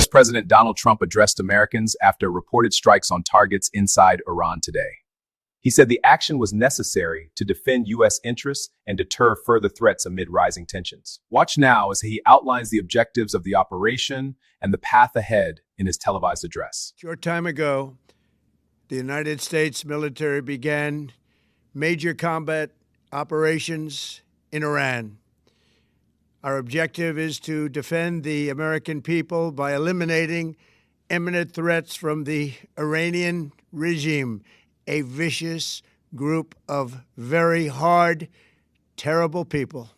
U.S. President Donald Trump addressed Americans after reported strikes on targets inside Iran today. He said the action was necessary to defend U.S. interests and deter further threats amid rising tensions. Watch now as he outlines the objectives of the operation and the path ahead in his televised address. Short time ago, the United States military began major combat operations in Iran. Our objective is to defend the American people by eliminating imminent threats from the Iranian regime, a vicious group of very hard, terrible people.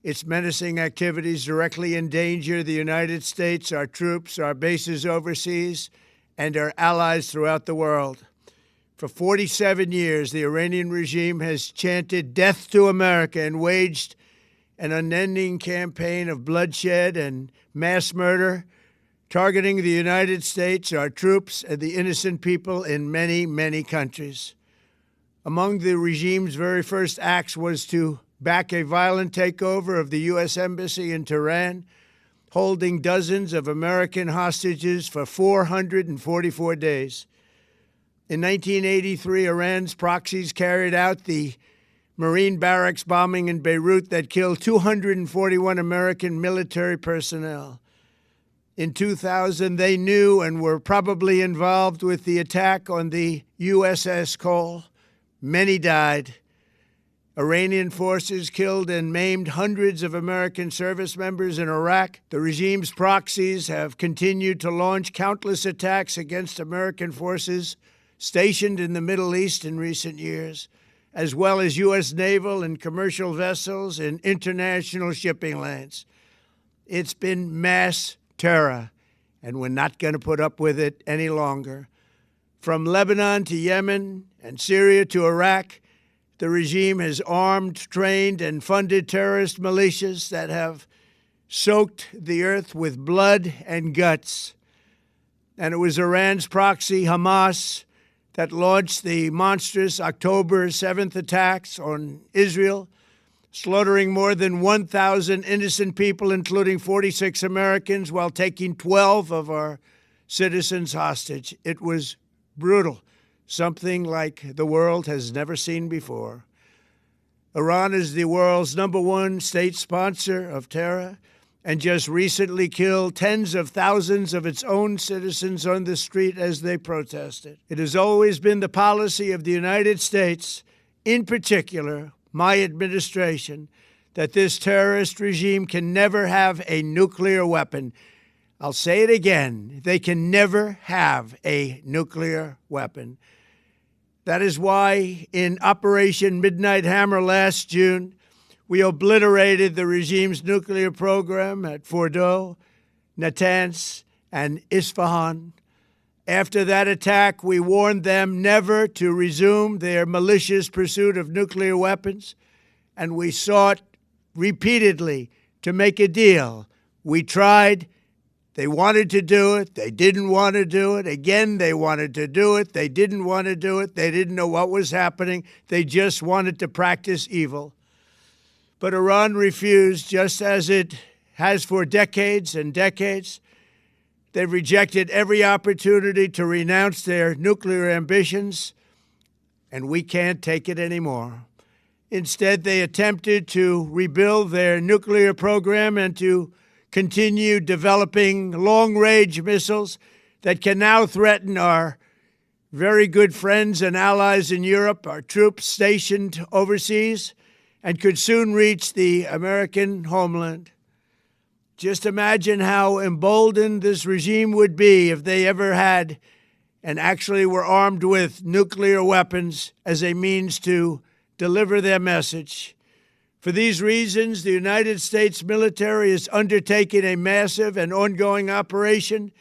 Its menacing activities directly endanger the United States, our troops, our bases overseas, and our allies throughout the world. For 47 years, the Iranian regime has chanted death to America and waged an unending campaign of bloodshed and mass murder, targeting the United States, our troops, and the innocent people in many, many countries. Among the regime's very first acts was to back a violent takeover of the U.S. Embassy in Tehran, holding dozens of American hostages for 444 days. In 1983, Iran's proxies carried out the Marine barracks bombing in Beirut that killed 241 American military personnel. In 2000, they knew and were probably involved with the attack on the USS Cole. Many died. Iranian forces killed and maimed hundreds of American service members in Iraq. The regime's proxies have continued to launch countless attacks against American forces stationed in the Middle East in recent years, as well as U.S. naval and commercial vessels in international shipping lanes. It's been mass terror, and we're not going to put up with it any longer. From Lebanon to Yemen and Syria to Iraq, the regime has armed, trained, and funded terrorist militias that have soaked the earth with blood and guts. And it was Iran's proxy, Hamas, that launched the monstrous October 7th attacks on Israel, slaughtering more than 1,000 innocent people, including 46 Americans, while taking 12 of our citizens hostage. It was brutal, something like the world has never seen before. Iran is the world's #1 state sponsor of terror and just recently killed tens of thousands of its own citizens on the street as they protested. It has always been the policy of the United States, in particular, my administration, that this terrorist regime can never have a nuclear weapon. I'll say it again, they can never have a nuclear weapon. That is why in Operation Midnight Hammer last June, we obliterated the regime's nuclear program at Fordow, Natanz, and Isfahan. After that attack, we warned them never to resume their malicious pursuit of nuclear weapons, and we sought repeatedly to make a deal. We tried. They wanted to do it. They didn't want to do it. Again, they wanted to do it. They didn't want to do it. They didn't know what was happening. They just wanted to practice evil. But Iran refused, just as it has for decades and decades. They've rejected every opportunity to renounce their nuclear ambitions, and we can't take it anymore. Instead, they attempted to rebuild their nuclear program and to continue developing long-range missiles that can now threaten our very good friends and allies in Europe, our troops stationed overseas, and could soon reach the American homeland. Just imagine how emboldened this regime would be if they ever had and actually were armed with nuclear weapons as a means to deliver their message. For these reasons, the United States military is undertaking a massive and ongoing operation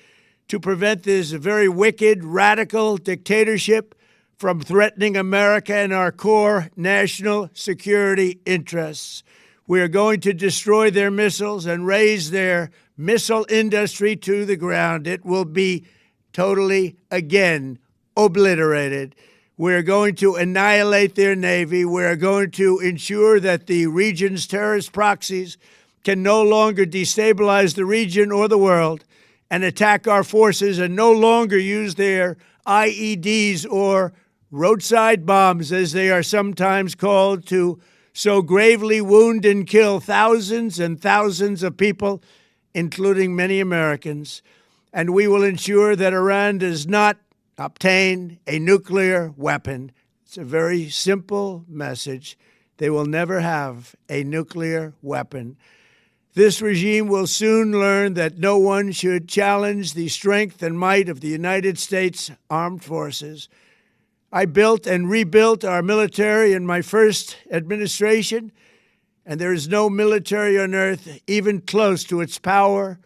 to prevent this very wicked, radical dictatorship from threatening America and our core national security interests. We are going to destroy their missiles and raise their missile industry to the ground. It will be totally, again, obliterated. We're going to annihilate their Navy. We're going to ensure that the region's terrorist proxies can no longer destabilize the region or the world. and attack our forces and no longer use their IEDs or roadside bombs, as they are sometimes called, to so gravely wound and kill thousands and thousands of people, including many Americans. And we will ensure that Iran does not obtain a nuclear weapon. It's a very simple message. They will never have a nuclear weapon. This regime will soon learn that no one should challenge the strength and might of the United States Armed Forces. I built and rebuilt our military in my first administration, and there is no military on earth even close to its power,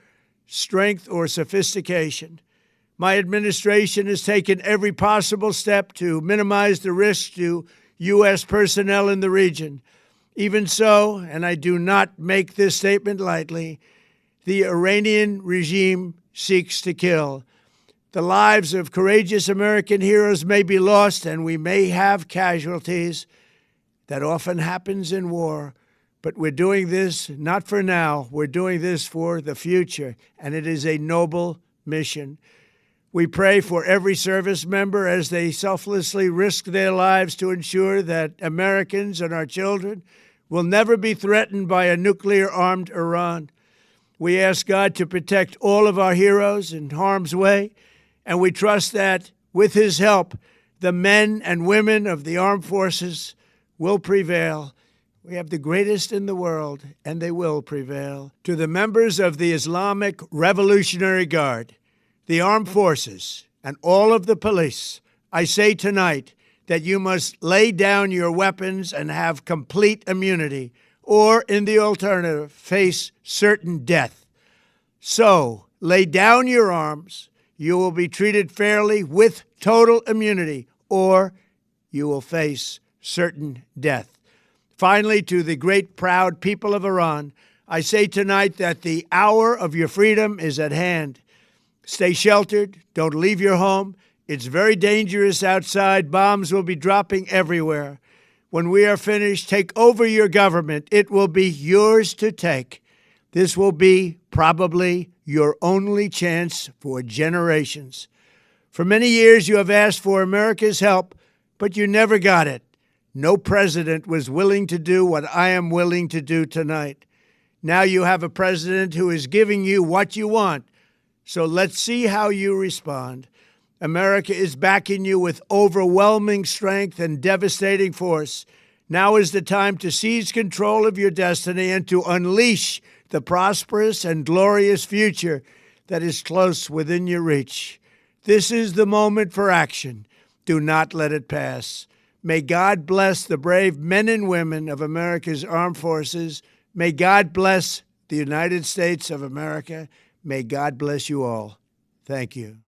strength, or sophistication. My administration has taken every possible step to minimize the risk to U.S. personnel in the region. Even so, and I do not make this statement lightly, the Iranian regime seeks to kill. The lives of courageous American heroes may be lost, and we may have casualties. That often happens in war. But we're doing this not for now. We're doing this for the future, and it is a noble mission. We pray for every service member as they selflessly risk their lives to ensure that Americans and our children will never be threatened by a nuclear-armed Iran. We ask God to protect all of our heroes in harm's way, and we trust that, with His help, the men and women of the armed forces will prevail. We have the greatest in the world, and they will prevail. To the members of the Islamic Revolutionary Guard, the armed forces, and all of the police, I say tonight that you must lay down your weapons and have complete immunity, or, in the alternative, face certain death. So, lay down your arms. You will be treated fairly with total immunity, or you will face certain death. Finally, to the great proud people of Iran, I say tonight that the hour of your freedom is at hand. Stay sheltered. Don't leave your home. It's very dangerous outside. Bombs will be dropping everywhere. When we are finished, take over your government. It will be yours to take. This will be probably your only chance for generations. For many years, you have asked for America's help, but you never got it. No president was willing to do what I am willing to do tonight. Now you have a president who is giving you what you want. So let's see how you respond. America is backing you with overwhelming strength and devastating force. Now is the time to seize control of your destiny and to unleash the prosperous and glorious future that is close within your reach. This is the moment for action. Do not let it pass. May God bless the brave men and women of America's armed forces. May God bless the United States of America. May God bless you all. Thank you.